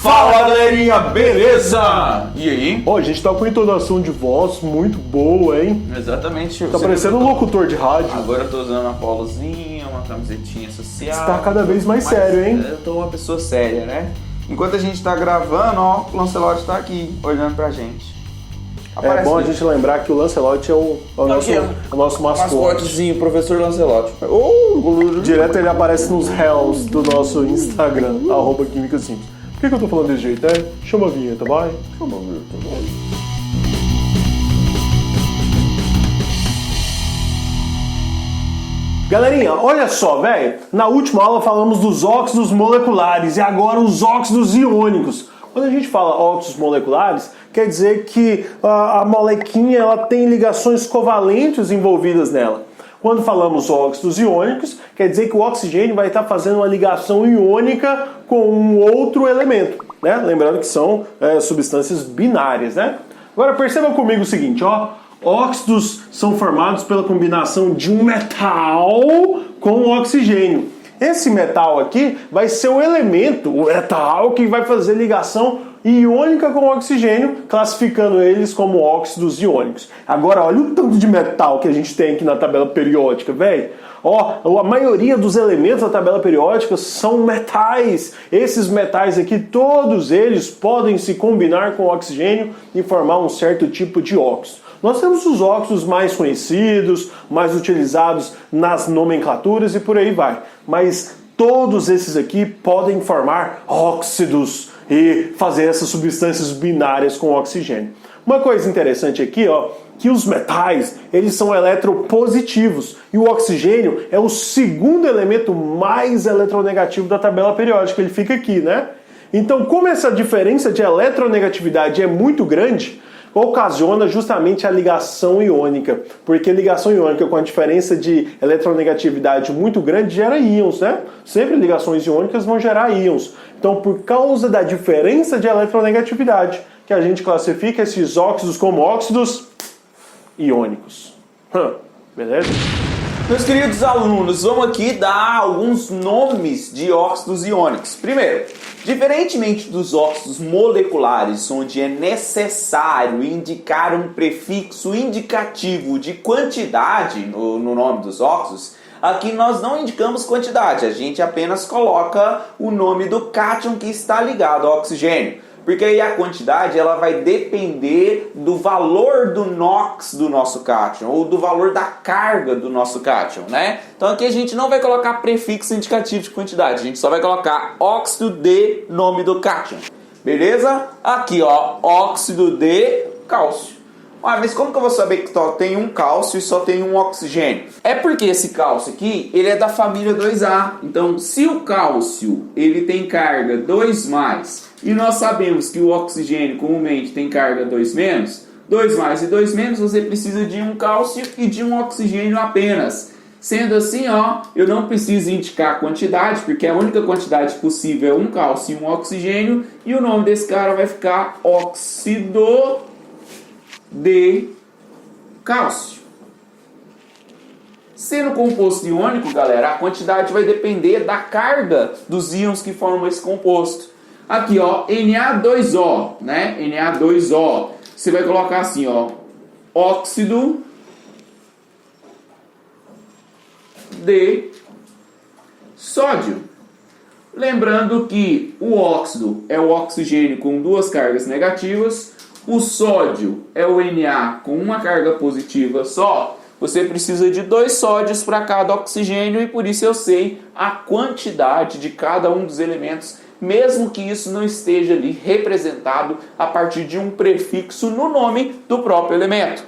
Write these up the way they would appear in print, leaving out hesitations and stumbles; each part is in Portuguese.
Fala galerinha, beleza? E aí? Ó, a gente tá com entonação de voz muito boa, hein? Exatamente. Tá parecendo um locutor de rádio. Agora eu tô usando uma polozinha, uma camisetinha social. Você tá cada vez mais sério, hein? Eu tô uma pessoa séria, né? Enquanto a gente tá gravando, ó, o Lancelot tá aqui, olhando pra gente. É bom a gente lembrar que o Lancelot é o nosso mascote. Mascotezinho, professor Lancelot. Direto ele aparece nos réus do nosso Instagram, @Química Simples. Por que eu tô falando desse jeito, né? Chama a vinheta, vai. Chama a vinheta, vai. Galerinha, olha só, velho. Na última aula falamos dos óxidos moleculares e agora os óxidos iônicos. Quando a gente fala óxidos moleculares, quer dizer que a molequinha ela tem ligações covalentes envolvidas nela. Quando falamos óxidos iônicos, quer dizer que o oxigênio vai estar fazendo uma ligação iônica com um outro elemento, né? Lembrando que são substâncias binárias, né? Agora perceba comigo o seguinte, ó. Óxidos são formados pela combinação de um metal com o oxigênio. Esse metal aqui vai ser o elemento, o metal, que vai fazer ligação iônica com o oxigênio, classificando eles como óxidos iônicos. Agora, olha o tanto de metal que a gente tem aqui na tabela periódica, velho. Ó, a maioria dos elementos da tabela periódica são metais. Esses metais aqui, todos eles podem se combinar com o oxigênio e formar um certo tipo de óxido. Nós temos os óxidos mais conhecidos, mais utilizados nas nomenclaturas e por aí vai. Mas todos esses aqui podem formar óxidos e fazer essas substâncias binárias com oxigênio. Uma coisa interessante aqui, ó, que os metais, eles são eletropositivos e o oxigênio é o segundo elemento mais eletronegativo da tabela periódica, ele fica aqui, né? Então, como essa diferença de eletronegatividade é muito grande, ocasiona justamente a ligação iônica, porque ligação iônica com a diferença de eletronegatividade muito grande gera íons, né? Sempre ligações iônicas vão gerar íons. Então, por causa da diferença de eletronegatividade, que a gente classifica esses óxidos como óxidos iônicos. Beleza? Meus queridos alunos, vamos aqui dar alguns nomes de óxidos iônicos. Primeiro, diferentemente dos óxidos moleculares, onde é necessário indicar um prefixo indicativo de quantidade no nome dos óxidos, aqui nós não indicamos quantidade, a gente apenas coloca o nome do cátion que está ligado ao oxigênio. Porque aí a quantidade ela vai depender do valor do NOx do nosso cátion, ou do valor da carga do nosso cátion, né? Então aqui a gente não vai colocar prefixo indicativo de quantidade, a gente só vai colocar óxido de nome do cátion. Beleza? Aqui, ó, óxido de cálcio. Ah, mas como que eu vou saber que só tem um cálcio e só tem um oxigênio? É porque esse cálcio aqui, ele é da família 2A. Então, se o cálcio ele tem carga 2+, e nós sabemos que o oxigênio comumente tem carga 2-, 2+ e 2-, você precisa de um cálcio e de um oxigênio apenas. Sendo assim, ó, eu não preciso indicar a quantidade, porque a única quantidade possível é um cálcio e um oxigênio, e o nome desse cara vai ficar óxido de cálcio. Sendo composto iônico, galera, a quantidade vai depender da carga dos íons que formam esse composto. Aqui, ó, Na2O, né? Na2O. Você vai colocar assim, ó, óxido de sódio. Lembrando que o óxido é o oxigênio com duas cargas negativas, o sódio é o Na com uma carga positiva só. Você precisa de 2 sódios para cada oxigênio e por isso eu sei a quantidade de cada um dos elementos, mesmo que isso não esteja ali representado a partir de um prefixo no nome do próprio elemento.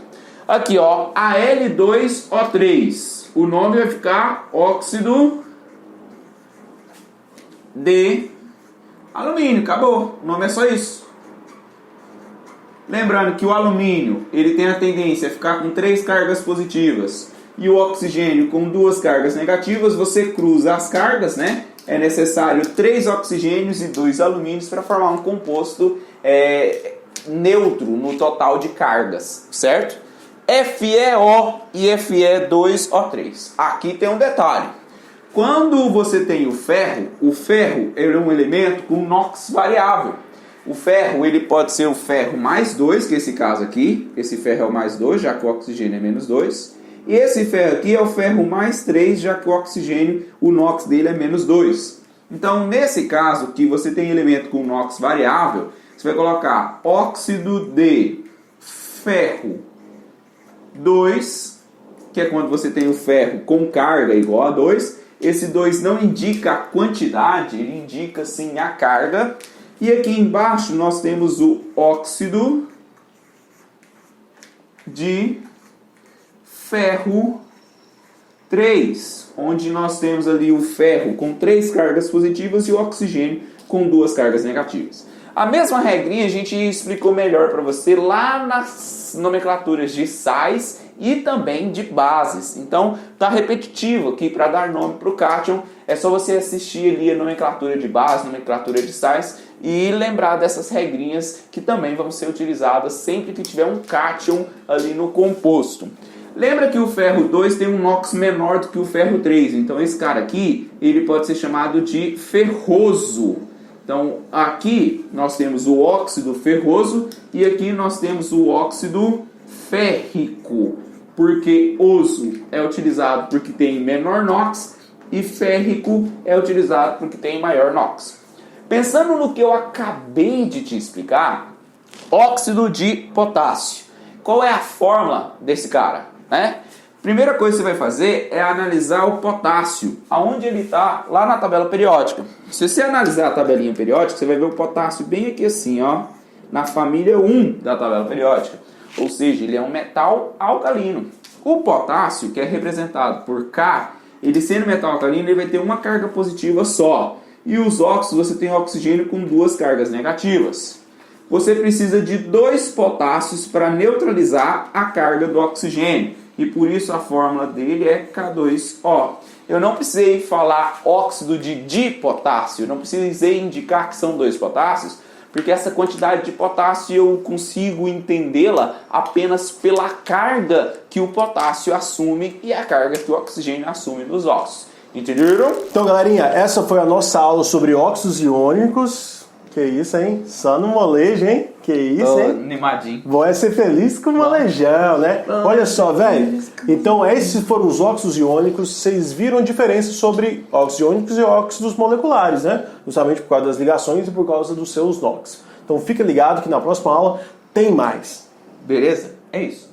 Aqui, ó, Al2O3. O nome vai ficar óxido de alumínio. Acabou. O nome é só isso. Lembrando que o alumínio ele tem a tendência a ficar com 3 cargas positivas e o oxigênio com 2 cargas negativas. Você cruza as cargas, né? É necessário 3 oxigênios e 2 alumínios para formar um composto neutro no total de cargas, certo? FeO e Fe2O3. Aqui tem um detalhe. Quando você tem o ferro é um elemento com NOx variável. O ferro, ele pode ser o ferro mais 2, que é esse caso aqui. Esse ferro é o mais 2, já que o oxigênio é menos 2. E esse ferro aqui é o ferro mais 3, já que o oxigênio, o NOx dele é menos 2. Então, nesse caso, que você tem elemento com NOx variável, você vai colocar óxido de ferro 2, que é quando você tem o ferro com carga igual a 2. Esse 2 não indica a quantidade, ele indica sim a carga. E aqui embaixo nós temos o óxido de ferro 3, onde nós temos ali o ferro com 3 cargas positivas e o oxigênio com 2 cargas negativas. A mesma regrinha a gente explicou melhor para você lá nas nomenclaturas de sais e também de bases. Então tá repetitivo aqui para dar nome para o cátion. É só você assistir ali a nomenclatura de base, nomenclatura de sais e lembrar dessas regrinhas que também vão ser utilizadas sempre que tiver um cátion ali no composto. Lembra que o ferro 2 tem um NOx menor do que o ferro 3, então esse cara aqui ele pode ser chamado de ferroso. Então aqui nós temos o óxido ferroso e aqui nós temos o óxido férrico, porque oso é utilizado porque tem menor NOx e férrico é utilizado porque tem maior NOx. Pensando no que eu acabei de te explicar, óxido de potássio. Qual é a fórmula desse cara? Primeira coisa que você vai fazer é analisar o potássio, aonde ele está lá na tabela periódica. Se você analisar a tabelinha periódica, você vai ver o potássio bem aqui assim, ó, na família 1 da tabela periódica. Ou seja, ele é um metal alcalino. O potássio, que é representado por K, ele sendo metal alcalino, ele vai ter uma carga positiva só. E os óxidos, você tem oxigênio com 2 cargas negativas. Você precisa de 2 potássios para neutralizar a carga do oxigênio. E por isso a fórmula dele é K2O. Eu não precisei falar óxido de dipotássio, eu não precisei indicar que são 2 potássios, porque essa quantidade de potássio eu consigo entendê-la apenas pela carga que o potássio assume e a carga que o oxigênio assume nos óxidos. Entenderam? Então, galerinha, essa foi a nossa aula sobre óxidos iônicos. Que isso, hein? Só no molejo, hein? Que isso, hein? Animadinho. Vou ser feliz com o molejão, né? Olha só, velho. Então, esses foram os óxidos iônicos. Vocês viram a diferença sobre óxidos iônicos e óxidos moleculares, né? Justamente por causa das ligações e por causa dos seus NOx. Então, fica ligado que na próxima aula tem mais. Beleza? É isso.